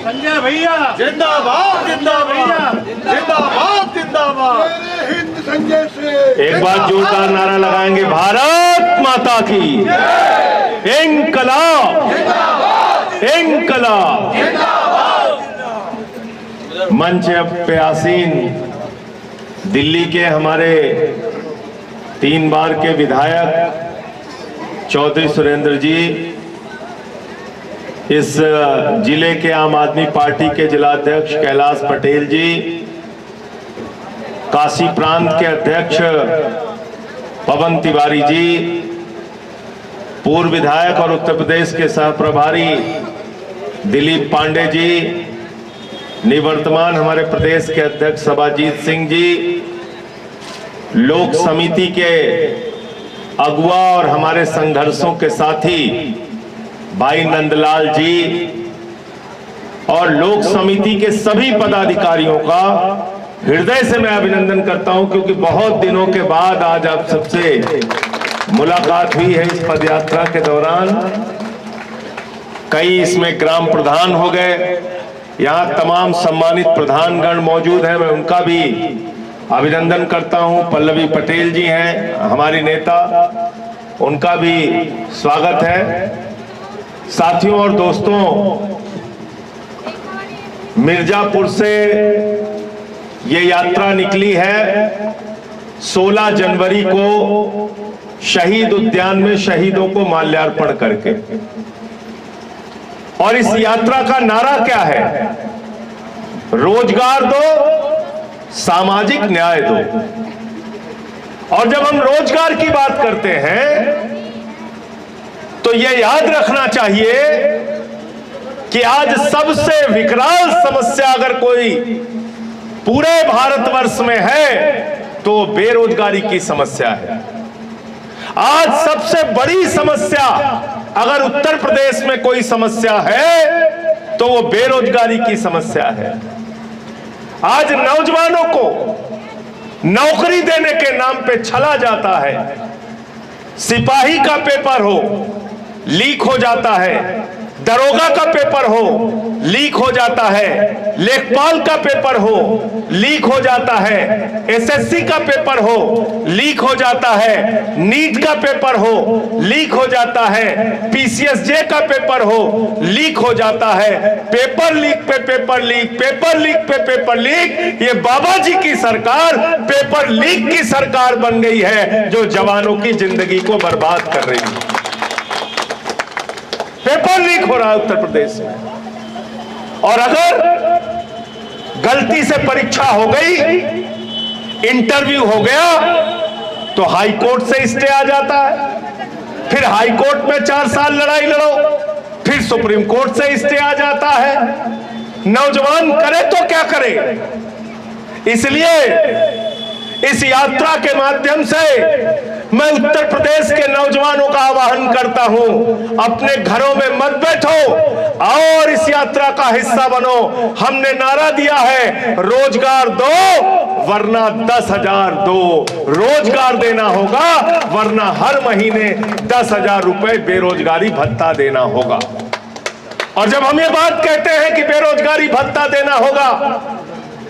संजय भैया जिंदाबाद जिंदाबाद जिंदाबाद जिंदाबाद। हिंद संजय से एक बार जोरदार नारा लगाएंगे, भारत माता की इंकलाब इंकलाब। मंच पे आसीन दिल्ली के हमारे 3 बार के विधायक चौधरी सुरेंद्र जी, इस जिले के आम आदमी पार्टी के जिलाध्यक्ष कैलाश पटेल जी, काशी प्रांत के अध्यक्ष पवन तिवारी जी, पूर्व विधायक और उत्तर प्रदेश के सह प्रभारी दिलीप पांडे जी, निवर्तमान हमारे प्रदेश के अध्यक्ष सभाजीत सिंह जी, लोक समिति के अगुआ और हमारे संघर्षों के साथी भाई नंदलाल जी, और लोक समिति के सभी पदाधिकारियों का हृदय से मैं अभिनंदन करता हूं, क्योंकि बहुत दिनों के बाद आज आप सबसे मुलाकात हुई है इस पदयात्रा के दौरान। कई इसमें ग्राम प्रधान हो गए, यहाँ तमाम सम्मानित प्रधानगण मौजूद हैं, मैं उनका भी अभिनंदन करता हूं। पल्लवी पटेल जी हैं हमारी नेता, उनका भी स्वागत है। साथियों और दोस्तों, मिर्जापुर से ये यात्रा निकली है 16 जनवरी को शहीद उद्यान में शहीदों को माल्यार्पण करके, और इस यात्रा का नारा क्या है? रोजगार दो, सामाजिक न्याय दो। और जब हम रोजगार की बात करते हैं तो यह याद रखना चाहिए कि आज सबसे विकराल समस्या अगर कोई पूरे भारतवर्ष में है तो बेरोजगारी की समस्या है। आज सबसे बड़ी समस्या अगर उत्तर प्रदेश में कोई समस्या है तो वो बेरोजगारी की समस्या है। आज नौजवानों को नौकरी देने के नाम पे छला जाता है। सिपाही का पेपर हो लीक हो जाता है, दरोगा का पेपर हो लीक हो जाता है, लेखपाल का पेपर हो लीक हो जाता है, एसएससी का पेपर हो लीक हो जाता है, नीट का पेपर हो लीक हो जाता है, पीसीएसजे का पेपर हो लीक हो जाता है। पेपर लीक पे पेपर लीक, पेपर लीक पे पेपर लीक। ये बाबा जी की सरकार पेपर लीक की सरकार बन गई है, जो जवानों की जिंदगी को बर्बाद कर रही है। पेपर लीक हो रहा है उत्तर प्रदेश में, और अगर गलती से परीक्षा हो गई, इंटरव्यू हो गया, तो हाई कोर्ट से स्टे आ जाता है। फिर हाई कोर्ट में 4 साल लड़ाई लड़ो, फिर सुप्रीम कोर्ट से स्टे आ जाता है। नौजवान करे तो क्या करे? इसलिए इस यात्रा के माध्यम से मैं उत्तर प्रदेश के नौजवानों का आह्वान करता हूं, अपने घरों में मत बैठो और इस यात्रा का हिस्सा बनो। हमने नारा दिया है, रोजगार दो वरना 10,000 दो। रोजगार देना होगा वरना हर महीने 10,000 रुपए बेरोजगारी भत्ता देना होगा। और जब हम ये बात कहते हैं कि बेरोजगारी भत्ता देना होगा,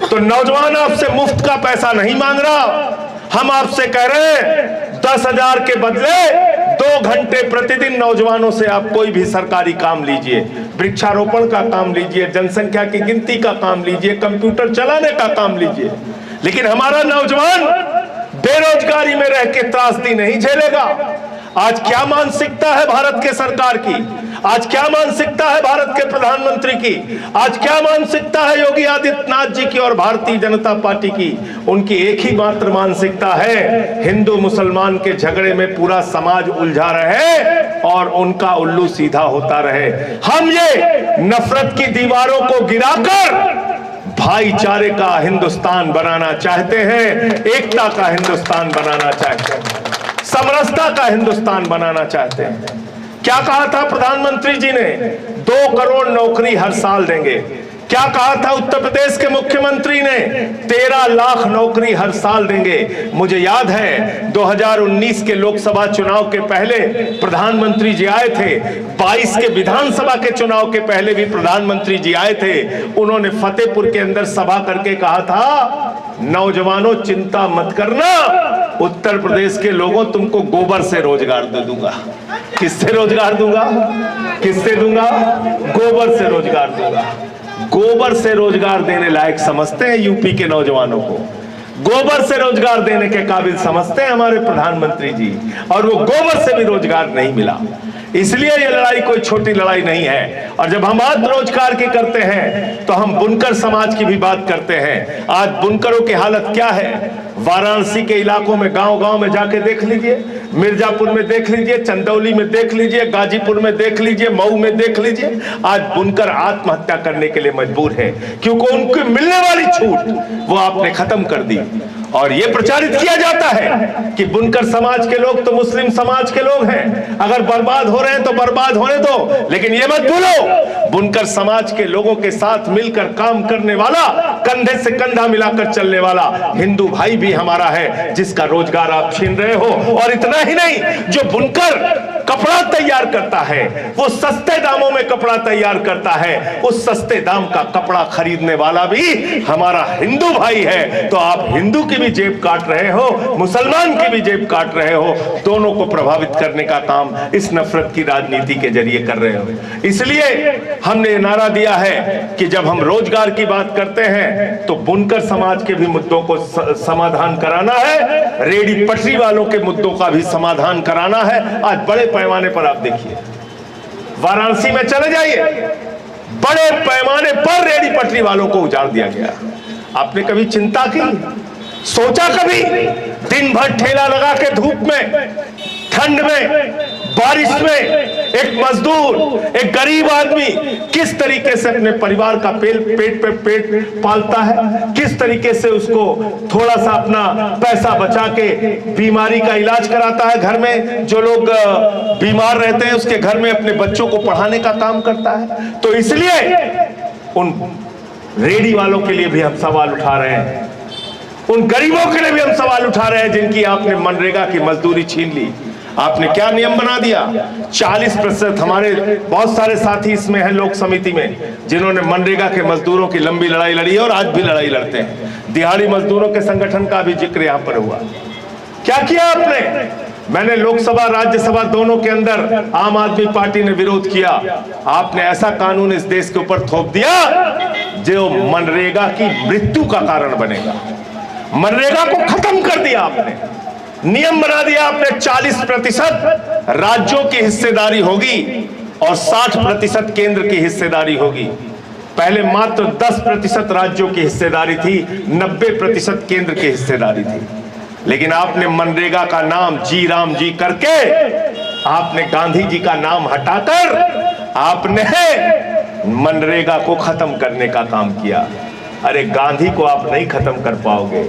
तो नौजवान आपसे मुफ्त का पैसा नहीं मांग रहा। हम आपसे कह रहे हैं 10,000 के बदले 2 घंटे प्रतिदिन नौजवानों से आप कोई भी सरकारी काम लीजिए, वृक्षारोपण का काम लीजिए, जनसंख्या की गिनती का काम लीजिए, कंप्यूटर चलाने का काम लीजिए। लेकिन हमारा नौजवान बेरोजगारी में रह के त्रासदी नहीं झेलेगा। आज क्या मानसिकता है भारत के सरकार की? आज क्या मानसिकता है भारत के प्रधानमंत्री की? आज क्या मानसिकता है योगी आदित्यनाथ जी की और भारतीय जनता पार्टी की? उनकी एक ही मात्र मानसिकता है, हिंदू मुसलमान के झगड़े में पूरा समाज उलझा रहे और उनका उल्लू सीधा होता रहे। हम ये नफरत की दीवारों को गिराकर भाईचारे का हिंदुस्तान बनाना चाहते हैं, एकता का हिंदुस्तान बनाना चाहते हैं, समरसता का हिंदुस्तान बनाना चाहते हैं। क्या कहा था प्रधानमंत्री जी ने? 2 करोड़ नौकरी हर साल देंगे। क्या कहा था उत्तर प्रदेश के मुख्यमंत्री ने? 13 लाख नौकरी हर साल देंगे। मुझे याद है 2019 के लोकसभा चुनाव के पहले प्रधानमंत्री जी आए थे, 22 के विधानसभा के चुनाव के पहले भी प्रधानमंत्री जी आए थे। उन्होंने फतेहपुर के अंदर सभा करके कहा था, नौजवानों चिंता मत करना, उत्तर प्रदेश के लोगों तुमको गोबर से रोजगार दे दूंगा। किससे रोजगार दूंगा? किससे दूंगा? गोबर से रोजगार दूंगा। गोबर से रोजगार देने लायक समझते हैं यूपी के नौजवानों को, गोबर से रोजगार देने के काबिल समझते हैं हमारे प्रधानमंत्री जी, और वो गोबर से भी रोजगार नहीं मिला। इसलिए ये लड़ाई कोई छोटी लड़ाई नहीं है। और जब हम बात रोजगार की करते हैं तो हम बुनकर समाज की भी बात करते हैं। आज बुनकरों की हालत क्या है? वाराणसी के इलाकों में गांव-गांव में जाके देख लीजिए, मिर्जापुर में देख लीजिए, चंदौली में देख लीजिए, गाजीपुर में देख लीजिए, मऊ में देख लीजिए। आज बुनकर आत्महत्या करने के लिए मजबूर है, क्योंकि उनको मिलने वाली छूट वो आपने खत्म कर दी। और ये प्रचारित किया जाता है कि बुनकर समाज के लोग तो मुस्लिम समाज के लोग हैं, अगर बर्बाद हो रहे हैं तो बर्बाद होने दो। लेकिन ये मत भूलो, बुनकर समाज के लोगों के साथ मिलकर काम करने वाला, कंधे से कंधा मिलाकर चलने वाला हिंदू भाई भी हमारा है, जिसका रोजगार आप छीन रहे हो। और इतना ही नहीं, जो बुनकर कपड़ा तैयार करता है, वो सस्ते दामों में कपड़ा तैयार करता है, उस सस्ते दाम का कपड़ा खरीदने वाला भी हमारा हिंदू भाई है। तो आप हिंदू की भी जेब काट रहे हो, मुसलमान की भी जेब काट रहे हो, दोनों को प्रभावित करने का काम इस नफरत की राजनीति के जरिए कर रहे हो। इसलिए हमने नारा दिया है कि जब हम रोजगार की बात करते हैं तो बुनकर समाज के भी मुद्दों को समाधान कराना है, रेडी पटरी वालों के मुद्दों का भी समाधान कराना है। आज बड़े पैमाने पर आप देखिए, वाराणसी में चले जाइए, बड़े पैमाने पर रेडी पटरी वालों को उजाड़ दिया गया। आपने कभी चिंता की, सोचा कभी? दिन भर ठेला लगा के धूप में, ठंड में, बारिश में एक मजदूर, एक गरीब आदमी किस तरीके से अपने परिवार का पेट पे पेट पालता है, किस तरीके से उसको थोड़ा सा अपना पैसा बचा के बीमारी का इलाज कराता है, घर में जो लोग बीमार रहते हैं उसके घर में अपने बच्चों को पढ़ाने का काम करता है। तो इसलिए उन रेडी वालों के लिए भी हम सवाल उठा रहे हैं, उन गरीबों के लिए भी हम सवाल उठा रहे हैं जिनकी आपने मनरेगा की मजदूरी छीन ली। आपने क्या नियम बना दिया? 40%। हमारे बहुत सारे साथी इसमें हैं लोक समिति में, जिन्होंने मनरेगा के मजदूरों की लंबी लड़ाई लड़ी है और आज भी लड़ाई लड़ते हैं। दिहाड़ी मजदूरों के संगठन का भी जिक्र यहां पर हुआ। क्या किया आपने? मैंने लोकसभा राज्यसभा दोनों के अंदर आम आदमी पार्टी ने विरोध किया। आपने ऐसा कानून इस देश के ऊपर थोप दिया जो मनरेगा की मृत्यु का कारण बनेगा। मनरेगा को खत्म कर दिया आपने, नियम बना दिया आपने, 40% राज्यों की हिस्सेदारी होगी और 60% केंद्र की हिस्सेदारी होगी। पहले मात्र 10% राज्यों की हिस्सेदारी थी, 90% केंद्र की हिस्सेदारी थी। लेकिन आपने मनरेगा का नाम जी राम जी करके, आपने गांधी जी का नाम हटाकर आपने मनरेगा को खत्म करने का काम किया। अरे गांधी को आप नहीं खत्म कर पाओगे,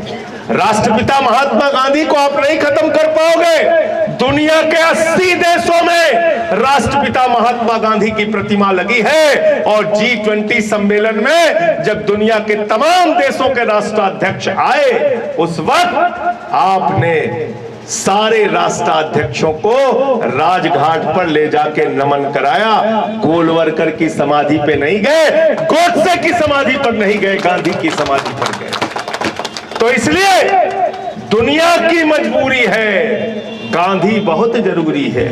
राष्ट्रपिता महात्मा गांधी को आप नहीं खत्म कर पाओगे। दुनिया के 80 देशों में राष्ट्रपिता महात्मा गांधी की प्रतिमा लगी है, और G20 सम्मेलन में जब दुनिया के तमाम देशों के राष्ट्राध्यक्ष आए, उस वक्त आपने सारे राष्ट्राध्यक्षों को राजघाट पर ले जाके नमन कराया। गोलवरकर की समाधि पे नहीं गए, गोडसे की समाधि पर नहीं गए, गांधी की समाधि पर गए। तो इसलिए दुनिया की मजबूरी है, गांधी बहुत जरूरी है।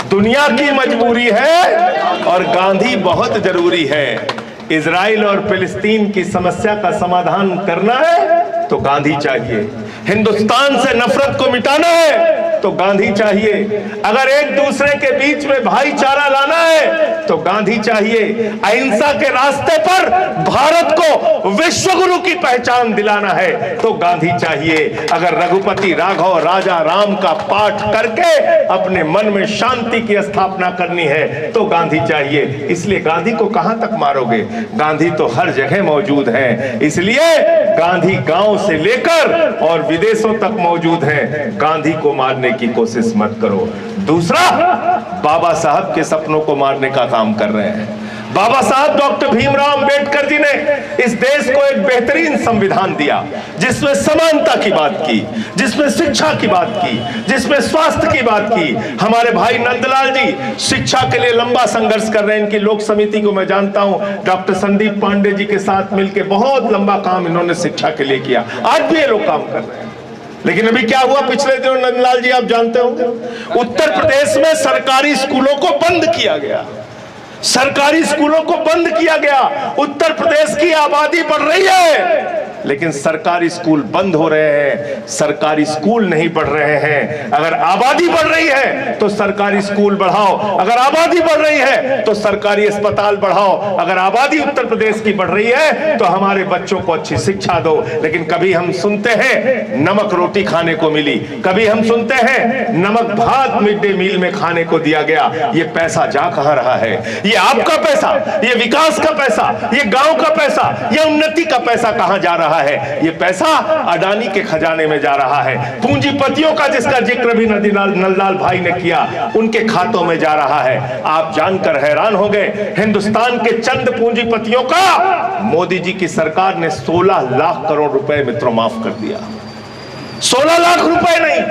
दुनिया की मजबूरी है और गांधी बहुत जरूरी है। इजराइल और फिलिस्तीन की समस्या का समाधान करना है तो गांधी चाहिए। हिंदुस्तान से नफरत को मिटाना है तो गांधी चाहिए। अगर एक दूसरे के बीच में भाईचारा लाना है तो गांधी चाहिए। अहिंसा के रास्ते पर भारत को विश्व गुरु की पहचान दिलाना है तो गांधी चाहिए। अगर रघुपति राघव राजा राम का पाठ करके अपने मन में शांति की स्थापना करनी है तो गांधी चाहिए। इसलिए गांधी को कहां तक मारोगे? गांधी तो हर जगह मौजूद है। इसलिए गांधी गांव से लेकर और विदेशों तक मौजूद है। गांधी को मारने की कोशिश मत करो। दूसरा, बाबा साहब के सपनों को मारने का काम कर रहे हैं। बाबा साहब डॉक्टर भीमराव अंबेडकर जी ने इस देश को एक बेहतरीन संविधान दिया, जिसमें समानता की बात की, जिसमें शिक्षा की बात की, जिसमें स्वास्थ्य की बात की। हमारे भाई नंदलाल जी शिक्षा के लिए लंबा संघर्ष कर रहे हैं। इनकी लोक समिति को मैं जानता हूं, डॉक्टर संदीप पांडे जी के साथ मिलकर बहुत लंबा काम इन्होंने शिक्षा के लिए किया। आज भी ये लोग काम कर रहे हैं। लेकिन अभी क्या हुआ पिछले दिनों, नंदलाल जी आप जानते होंगे, उत्तर प्रदेश में सरकारी स्कूलों को बंद किया गया। सरकारी स्कूलों को बंद किया गया। उत्तर प्रदेश की आबादी बढ़ रही है, लेकिन सरकारी स्कूल बंद हो रहे हैं, सरकारी स्कूल नहीं बढ़ रहे हैं। अगर आबादी बढ़ रही है तो सरकारी स्कूल बढ़ाओ, अगर आबादी बढ़ रही है तो सरकारी अस्पताल बढ़ाओ, अगर आबादी उत्तर प्रदेश की बढ़ रही है तो हमारे बच्चों को अच्छी शिक्षा दो। लेकिन कभी हम सुनते हैं नमक रोटी खाने को मिली, कभी हम सुनते हैं नमक भात मिड डे मील में खाने को दिया गया। ये पैसा जा कहां रहा है? ये आपका पैसा, ये विकास का पैसा, ये गांव का पैसा, ये उन्नति का पैसा कहां जा रहा है? ये पैसा अडानी के खजाने में जा रहा है। पूंजीपतियों का जिसका जिक्र भी नंदलाल भाई ने किया, उनके खातों में जा रहा है। आप जानकर हैरान हो गए, हिंदुस्तान के चंद पूंजीपतियों का मोदी जी की सरकार ने 16 लाख करोड़ रुपए मित्रों माफ कर दिया। 16 लाख रुपए नहीं,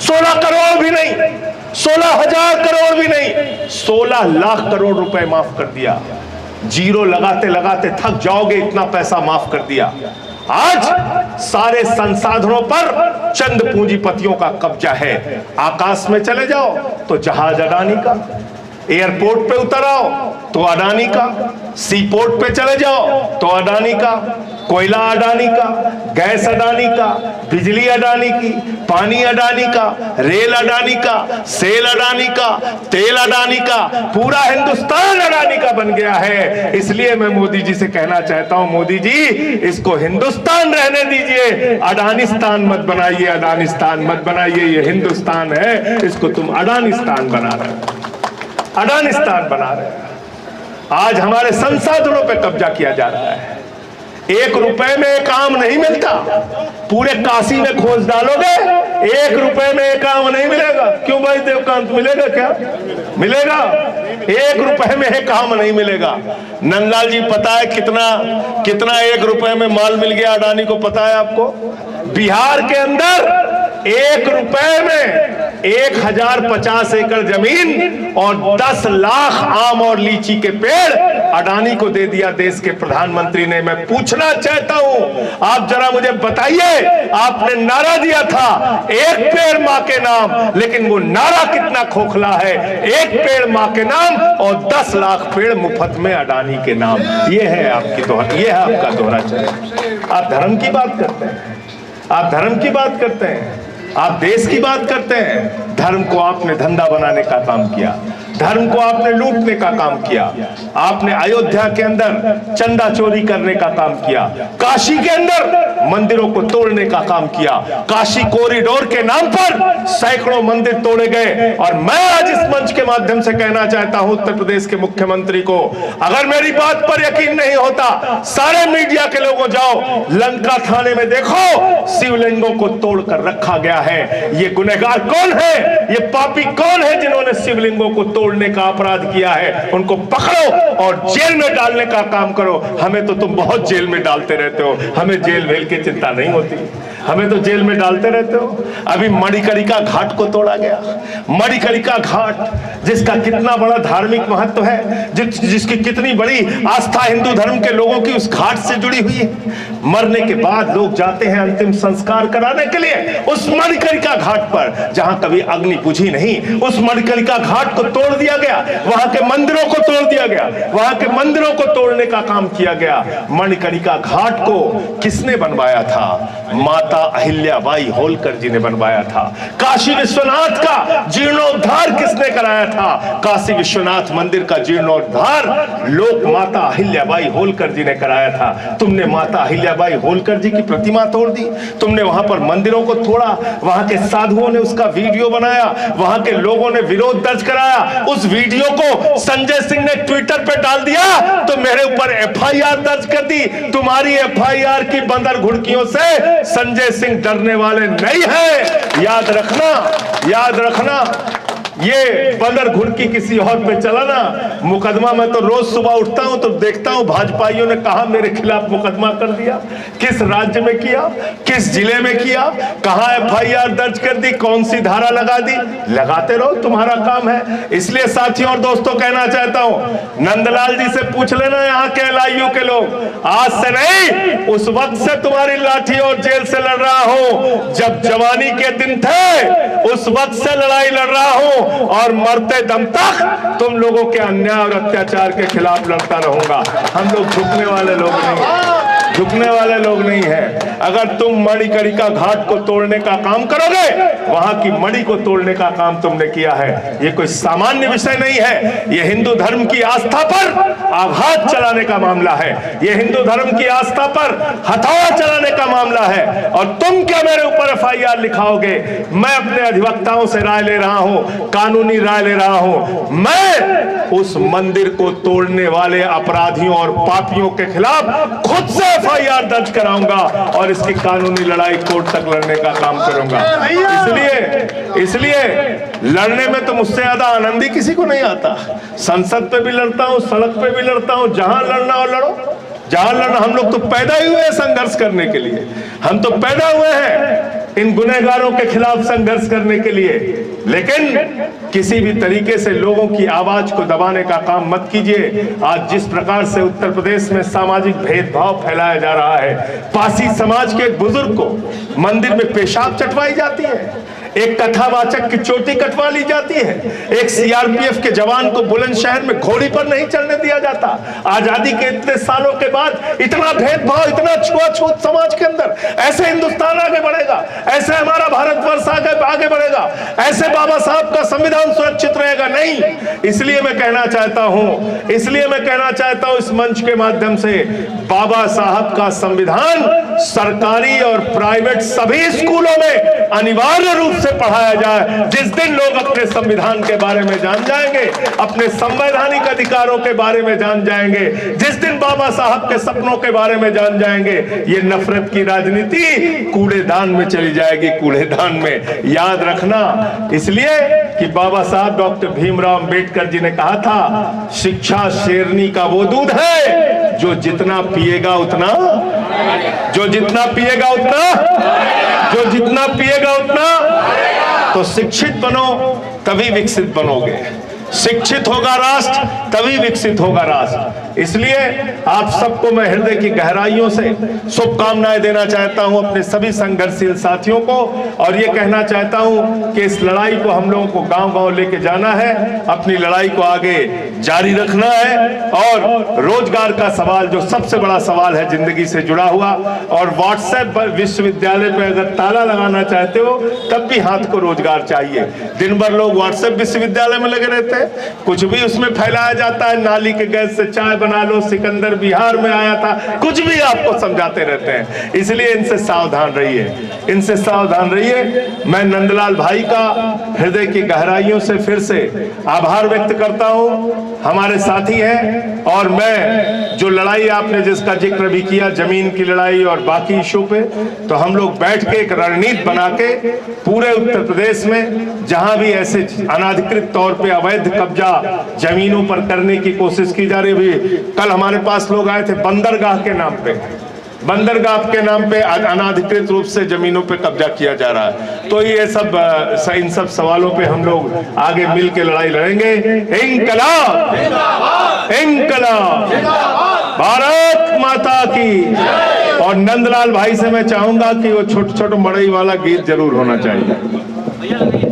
16 करोड़ भी नहीं, 16,000 करोड़ भी नहीं, 16 लाख करोड़ रुपए माफ कर दिया। जीरो लगाते लगाते थक जाओगे, इतना पैसा माफ कर दिया। आज सारे संसाधनों पर चंद पूंजीपतियों का कब्जा है। आकाश में चले जाओ तो जहाज अडानी का, एयरपोर्ट पे उतर आओ तो अडानी का, सी पोर्ट पे चले जाओ तो अडानी का, कोयला अडानी का, गैस अडानी का, बिजली अडानी की, पानी अडानी का, रेल अडानी का, सेल अडानी का, तेल अडानी का, पूरा हिंदुस्तान अडानी का बन गया है। इसलिए मैं मोदी जी से कहना चाहता हूं, मोदी जी इसको हिंदुस्तान रहने दीजिए, अडानिस्तान मत बनाइए, अडानिस्तान मत बनाइए। ये हिंदुस्तान है, इसको तुम अडानिस्तान बना रहे हो, अडानिस्तान बना रहे हो। आज हमारे संसाधनों पे कब्जा किया जा रहा है। 1 रुपए में एक आम नहीं मिलता। पूरे काशी में खोज डालोगे, 1 रुपए में एक आम नहीं मिलेगा। क्यों भाई देवकांत, मिलेगा क्या? मिलेगा? 1 रुपए में एक आम नहीं मिलेगा। नंदलाल जी पता है कितना 1 रुपए में माल मिल गया अडानी को, पता है आपको? बिहार के अंदर 1 रुपए में 1050 एकड़ जमीन और 10 लाख आम और लीची के पेड़ अडानी को दे दिया देश के प्रधानमंत्री ने। मैं पूछना चाहता हूं, आप जरा मुझे बताइए, आपने नारा दिया था 1 पेड़ मां के नाम, लेकिन वो नारा कितना खोखला है। 1 पेड़ मां के नाम और 10 लाख पेड़ मुफ्त में अडानी के नाम। ये है आपकी दोहरा, ये है आपका दोहरा चरित्र। आप धर्म की बात करते हैं, आप धर्म की बात करते हैं, आप देश की बात करते हैं। धर्म को आपने धंधा बनाने का काम किया, धर्म को आपने लूटने का काम किया। आपने अयोध्या के अंदर चंदा चोरी करने का काम किया, काशी के अंदर मंदिरों को तोड़ने का काम किया। काशी कॉरिडोर के नाम पर सैकड़ों मंदिर तोड़े गए। और मैं आज इस मंच के माध्यम से कहना चाहता हूं उत्तर प्रदेश के मुख्यमंत्री को, अगर मेरी बात पर यकीन नहीं होता, सारे मीडिया के लोगों जाओ लंका थाने में देखो, शिवलिंगों को तोड़कर रखा गया है। ये गुनहगार कौन है, ये पापी कौन है जिन्होंने शिवलिंगों को तोड़ने का अपराध किया है? उनको पकड़ो और जेल में डालने का काम करो। हमें तो तुम बहुत जेल में डालते रहते हो, हमें जेल वेल की चिंता नहीं होती, हमें तो जेल में डालते रहते हो। अभी मणिकर्णिका घाट को तोड़ा गया। मणिकर्णिका घाट जिसका कितना बड़ा धार्मिक महत्व है, जिसकी कितनी बड़ी आस्था हिंदू धर्म के लोगों की उस घाट से जुड़ी हुई है। मरने के बाद लोग जाते हैं अंतिम संस्कार कराने के लिए उस मणिकर्णिका घाट पर, जहां कभी अग्नि बुझी नहीं। उस मणिकर्णिका घाट को तोड़ दिया गया, वहां के मंदिरों को तोड़ दिया गया, वहां के मंदिरों को तोड़ने का काम किया गया। मणिकर्णिका घाट को किसने बनवाया था? माता अहिल्याबाई होलकर जी ने बनवाया था। काशी विश्वनाथ का जीर्णोद्धार किसने कराया था? काशी विश्वनाथ मंदिर का जीर्णोद्धार लोक माता अहिल्याबाई होलकर जी ने कराया था। तुमने माता अहिल्याबाई होलकर जी की प्रतिमा तोड़ दी, तुमने वहां पर मंदिरों को तोड़ा, वहां के साधुओं ने उसका वीडियो बनाया, वहां के लोगों ने विरोध दर्ज कराया। उस वीडियो को संजय सिंह ने ट्विटर पे डाल दिया तो मेरे ऊपर एफआईआर दर्ज कर दी। तुम्हारी एफआईआर की बंदर घुड़कियों से संजय सिंह डरने वाले नहीं है। याद रखना, याद रखना। ये बंदर घुड़की किसी और पे चला ना मुकदमा। मैं तो रोज सुबह उठता हूं तो देखता हूं भाजपाइयों ने कहा मेरे खिलाफ मुकदमा कर दिया, किस राज्य में किया, किस जिले में किया, कहां FIR दर्ज कर दी, कौन सी धारा लगा दी। लगाते रहो, तुम्हारा काम है। इसलिए साथियों और दोस्तों कहना चाहता हूं, नंदलाल जी से पूछ लेना यहाँ के LIU के लोग, आज से नहीं उस वक्त से तुम्हारी लाठी और जेल से लड़ रहा हूं, जब जवानी के दिन थे उस वक्त से लड़ाई लड़ रहा हूं और मरते दम तक तुम लोगों के अन्याय और अत्याचार के खिलाफ लड़ता रहूंगा। हम लोग झुकने वाले लोग नहीं, झुकने वाले लोग नहीं है। अगर तुम मणिकर्णिका घाट को तोड़ने का काम करोगे, वहां की मणि को तोड़ने का काम तुमने किया है। ये कोई सामान्य विषय नहीं है, ये हिंदू धर्म की आस्था पर आघात चलाने का मामला है, ये हिंदू धर्म की आस्था पर हथौड़ा चलाने का मामला है। और तुम क्या मेरे ऊपर FIR लिखाओगे? मैं अपने अधिवक्ताओं से राय ले रहा हूं, कानूनी राय ले रहा हूं। मैं उस मंदिर को तोड़ने वाले अपराधियों और पापियों के खिलाफ खुद से FIR दर्ज कराऊंगा और इसकी कानूनी लड़ाई कोर्ट तक लड़ने का काम करूंगा। इसलिए लड़ने में तो मुझसे ज्यादा आनंद ही किसी को नहीं आता। संसद पे भी लड़ता हूं, सड़क पे भी लड़ता हूं, जहां लड़ना हो लड़ो, जहां लड़ना। हम लोग तो पैदा ही हुए हैं संघर्ष करने के लिए, हम तो पैदा हुए हैं इन गुनहगारों के खिलाफ संघर्ष करने के लिए। लेकिन किसी भी तरीके से लोगों की आवाज को दबाने का काम मत कीजिए। आज जिस प्रकार से उत्तर प्रदेश में सामाजिक भेदभाव फैलाया जा रहा है, पासी समाज के एक बुजुर्ग को मंदिर में पेशाब चटवाई जाती है, एक कथावाचक की चोटी कटवा ली जाती है, एक CRPF के जवान को बुलंदशहर में घोड़ी पर नहीं चढ़ने दिया जाता। आजादी के इतने सालों के बाद इतना भेदभाव, इतना छुआछूत समाज के अंदर। ऐसे हिंदुस्तान आगे बढ़ेगा, ऐसे हमारा भारतवर्ष आगे बढ़ेगा, ऐसे बाबा साहब का संविधान सुरक्षित रहेगा नहीं। इसलिए मैं कहना चाहता हूं इस मंच के माध्यम से, बाबा साहब का संविधान सरकारी और प्राइवेट सभी स्कूलों में अनिवार्य रूप से पढ़ाया जाए। जिस दिन लोग अपने संविधान के बारे में जान जाएंगे, अपने संवैधानिक अधिकारों के बारे में जान जाएंगे, जिस दिन बाबा साहब के सपनों के बारे में जान जाएंगे, ये नफरत की राजनीति कूड़ेदान में चली जाएगी, कूड़ेदान में। याद रखना, इसलिए कि बाबा साहब डॉक्टर भीमराव अंबेडकर जी ने कहा था, शिक्षा शेरनी का वो दूध है जो जितना पिएगा उतना, जो जितना पिएगा उतना, जो जितना पिएगा उतना। तो शिक्षित बनो तभी विकसित बनोगे, शिक्षित होगा राष्ट्र तभी विकसित होगा राष्ट्र। इसलिए आप सबको मैं हृदय की गहराइयों से शुभकामनाएं देना चाहता हूं, अपने सभी संघर्षशील साथियों को, और ये कहना चाहता हूं कि इस लड़ाई को हम लोगों को गांव-गांव लेके जाना है, अपनी लड़ाई को आगे जारी रखना है। और रोजगार का सवाल जो सबसे बड़ा सवाल है जिंदगी से जुड़ा हुआ, और व्हाट्सएप विश्वविद्यालय पे अगर ताला लगाना चाहते हो तब भी हाथ को रोजगार चाहिए। दिन भर लोग व्हाट्सएप विश्वविद्यालय में लगे रहते हैं, कुछ भी उसमें फैलाया जाता है, नाली के गैस से चाय बना लो, सिकंदर बिहार में आया था, कुछ भी आपको समझाते रहते हैं। इसलिए इनसे सावधान रहिए, इनसे सावधान रहिए। मैं नंदलाल भाई का हृदय की गहराइयों से फिर से आभार व्यक्त करता हूं, हमारे साथी हैं। और मैं जो लड़ाई आपने जिसका जिक्र भी किया, जमीन की लड़ाई और बाकी इशू पे, तो हम लोग बैठ के एक रणनीति बना के पूरे उत्तर प्रदेश में जहां भी ऐसे अनाधिकृत तौर पे अवैध कब्जा जमीनों पर करने की कोशिश की जा रही है। कल हमारे पास लोग आए थे, बंदरगाह के नाम पे, बंदरगाह के नाम पे अनाधिकृत रूप से जमीनों पे कब्जा किया जा रहा है। तो ये सब इन सब सवालों पे हम लोग आगे मिल के लड़ाई लड़ेंगे। इंकलाब, इंकलाब, भारत माता की। और नंदलाल भाई से मैं चाहूंगा कि वो छोटे छोटे मड़ई वाला गीत जरूर होना चाहिए।